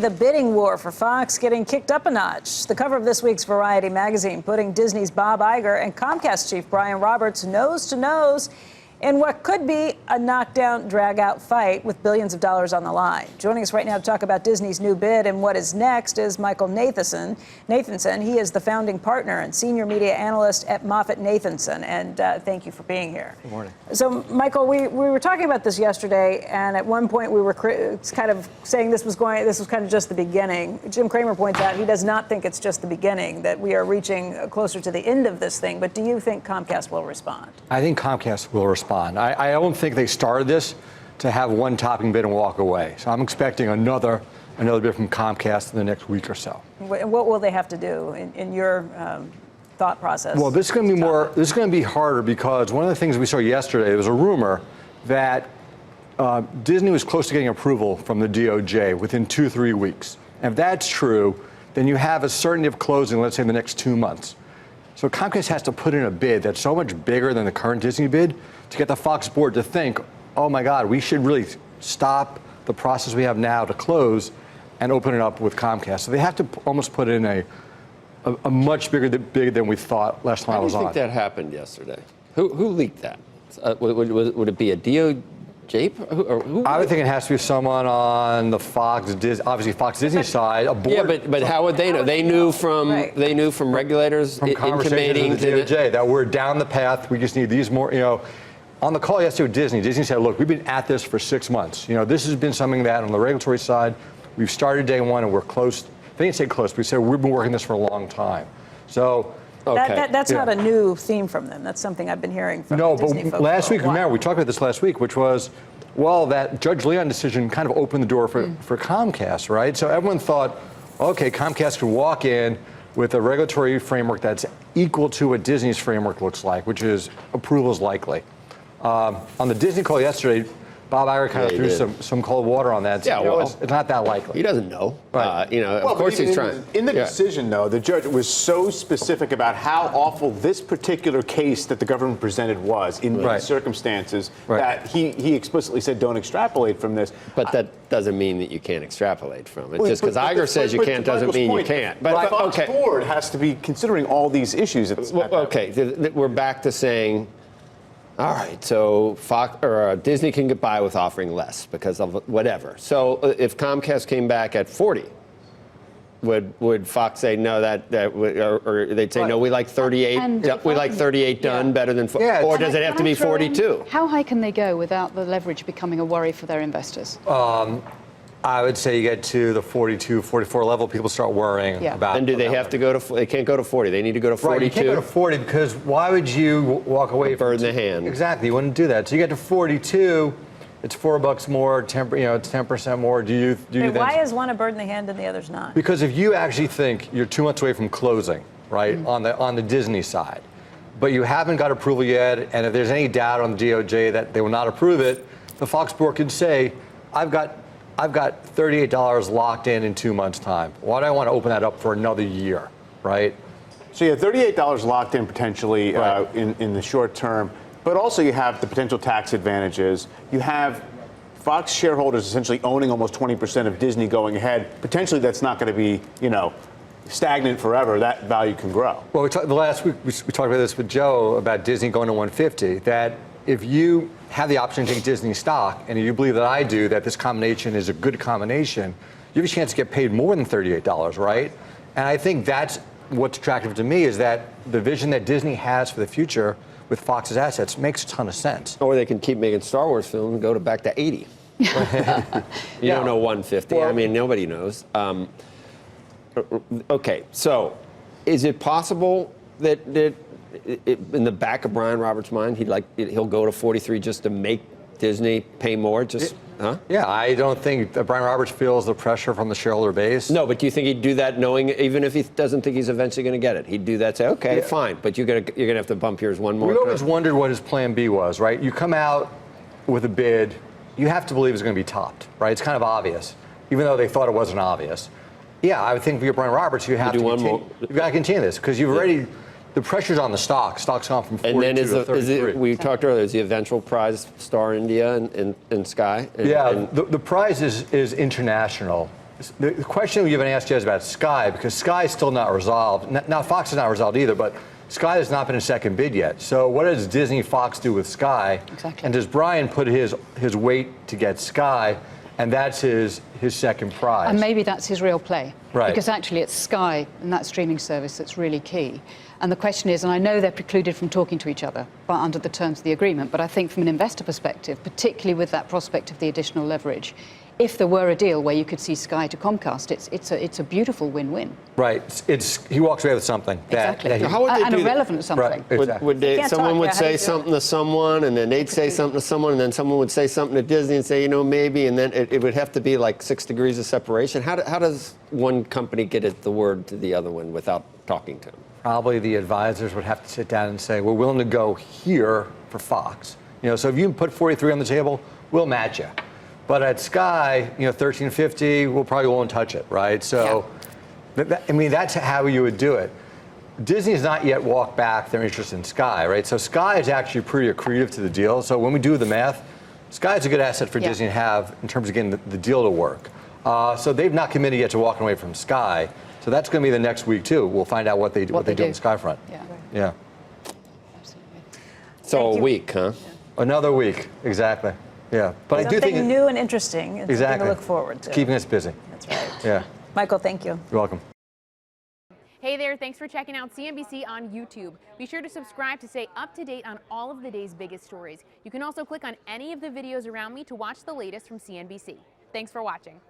The bidding war for Fox getting kicked up a notch. The cover of this week's Variety magazine putting Disney's Bob Iger and Comcast chief Brian Roberts nose to nose in what could be a knockdown, drag-out fight with billions of dollars on the line. Joining us right now to talk about Disney's new bid and what is next is Michael Nathanson. He is the founding partner and senior media analyst at MoffettNathanson. And thank you for being here. Good morning. So, Michael, we were talking about this yesterday, and at one point we were kind of saying this was kind of just the beginning. Jim Cramer points out he does not think it's just the beginning, that we are reaching closer to the end of this thing. But do you think Comcast will respond? I think Comcast will respond. I don't think they started this to have one topping bid and walk away. So I'm expecting another bid from Comcast in the next week or so. What will they have to do in your thought process? Well, this is going to be this is going to be harder because one of the things we saw yesterday, there was a rumor that Disney was close to getting approval from the DOJ within 2-3 weeks. And if that's true, then you have a certainty of closing, let's say, in the next 2 months. So Comcast has to put in a bid that's so much bigger than the current Disney bid to get the Fox board to think, oh my God, we should really stop the process we have now to close and open it up with Comcast. So they have to almost put in a much bigger bid than we thought last time I was on. How do you think that happened yesterday? Who leaked that? Would it be a DOJ? Who I would think it has to be someone on the obviously Fox Disney side. A board. Yeah, but how would they know? They knew from regulators from intimating with the DOJ that we're down the path. We just need these more. On the call yesterday with Disney said, look, we've been at this for 6 months. This has been something that on the regulatory side, we've started day one and we're close. They didn't say close, but we said we've been working this for a long time. So. Okay. That's not a new theme from them. That's something I've been hearing from Disney folks. No, but last week, remember, we talked about this last week, which was, well, that Judge Leon decision kind of opened the door for Comcast, right? So everyone thought, okay, Comcast could walk in with a regulatory framework that's equal to what Disney's framework looks like, which is approval is likely. On the Disney call yesterday, Bob Iger kind of threw some cold water on that. Yeah, it's not that likely. He doesn't know. Right. Of course he's trying. In the decision, though, the judge was so specific about how awful this particular case that the government presented was in these circumstances that he explicitly said don't extrapolate from this. But that doesn't mean that you can't extrapolate from it. Just because Iger says you can't doesn't mean you can't. But the Fox board has to be considering all these issues. We're back to saying, all right, so Disney can get by with offering less because of whatever. So if Comcast came back at 40, would Fox say no? Or they'd say no, we like 38. We like 38 done better than 40. Yeah, or does it have to be 42? How high can they go without the leverage becoming a worry for their investors? I would say you get to the 42, 44 level, people start worrying about. And do they have to go to? They can't go to 40. They need to go to 42. Right, you can't go to 40 because why would you walk away? Bird in the hand. Exactly, you wouldn't do that. So you get to 42, it's $4 more, it's 10% more. Why is one a bird in the hand and the other's not? Because if you actually think you're 2 months away from closing, right, on the Disney side, but you haven't got approval yet, and if there's any doubt on the DOJ that they will not approve it, the Fox board can say, I've got $38 locked in 2 months' time. Why do I want to open that up for another year, right? So you have $38 locked in potentially in the short term, but also you have the potential tax advantages. You have Fox shareholders essentially owning almost 20% of Disney going ahead. Potentially that's not going to be, stagnant forever. That value can grow. Well, last week we talked about this with Joe about Disney going to 150, that if you have the option to take Disney stock, and you believe that I do, that this combination is a good combination, you have a chance to get paid more than $38, right? And I think that's what's attractive to me, is that the vision that Disney has for the future with Fox's assets makes a ton of sense. Or they can keep making Star Wars films and go back to 80. You don't know 150. Well, I mean, nobody knows. Okay, so is it possible that in the back of Brian Roberts' mind, he'll go to 43 just to make Disney pay more? Yeah, I don't think that Brian Roberts feels the pressure from the shareholder base. No, but do you think he'd do that knowing, even if he doesn't think he's eventually going to get it, he'd do that, say, okay, fine, but you're gonna have to bump yours one more. We always wondered what his plan B was, right? You come out with a bid, you have to believe it's going to be topped, right? It's kind of obvious, even though they thought it wasn't obvious. Yeah, I would think for your Brian Roberts, you have to continue. You've got to continue this because you've already. The pressure's on the stock. Stock's gone from 42 to 33. We talked earlier, is the eventual prize Star India and Sky? The prize is international. The question you've been asked is about Sky, because Sky is still not resolved. Now, Fox is not resolved either, but Sky has not been a second bid yet. So what does Disney Fox do with Sky? Exactly. And does Brian put his weight to get Sky, and that's his second prize? And maybe that's his real play. Right. Because actually it's Sky and that streaming service that's really key. And the question is, and I know they're precluded from talking to each other but under the terms of the agreement, but I think from an investor perspective, particularly with that prospect of the additional leverage, if there were a deal where you could see Sky to Comcast, it's a beautiful win-win. Right. He walks away with something. Exactly. That he, How would they and do a that? relevant something. Right. Exactly. Would they, Can't someone talk, would yeah, how do say you do it? something to someone, and then they'd say something to someone, and then someone would say something to Disney and say, you know, maybe, and then it would have to be like 6 degrees of separation. How does one company get the word to the other one without talking to them? Probably the advisors would have to sit down and say, we're willing to go here for Fox. You know, so if you can put 43 on the table, we'll match you. But at Sky, you know, 1350, we'll probably won't touch it, right? So, I mean, that's how you would do it. Disney's not yet walked back their interest in Sky, right? So Sky is actually pretty accretive to the deal. So when we do the math, Sky is a good asset for Disney to have in terms of getting the deal to work. So they've not committed yet to walking away from Sky. So that's going to be the next week too. We'll find out what they do on the Sky front. Yeah. Absolutely. So Thank a you. week, huh? Another week, exactly. Yeah, but I do Something think new and interesting and something exactly to look forward to. keeping us busy. That's right. Yeah, Michael, thank you. you're welcome. Hey there, thanks for checking out CNBC on YouTube. Be sure to subscribe to stay up to date on all of the day's biggest stories. You can also click on any of the videos around me to watch the latest from CNBC. Thanks for watching.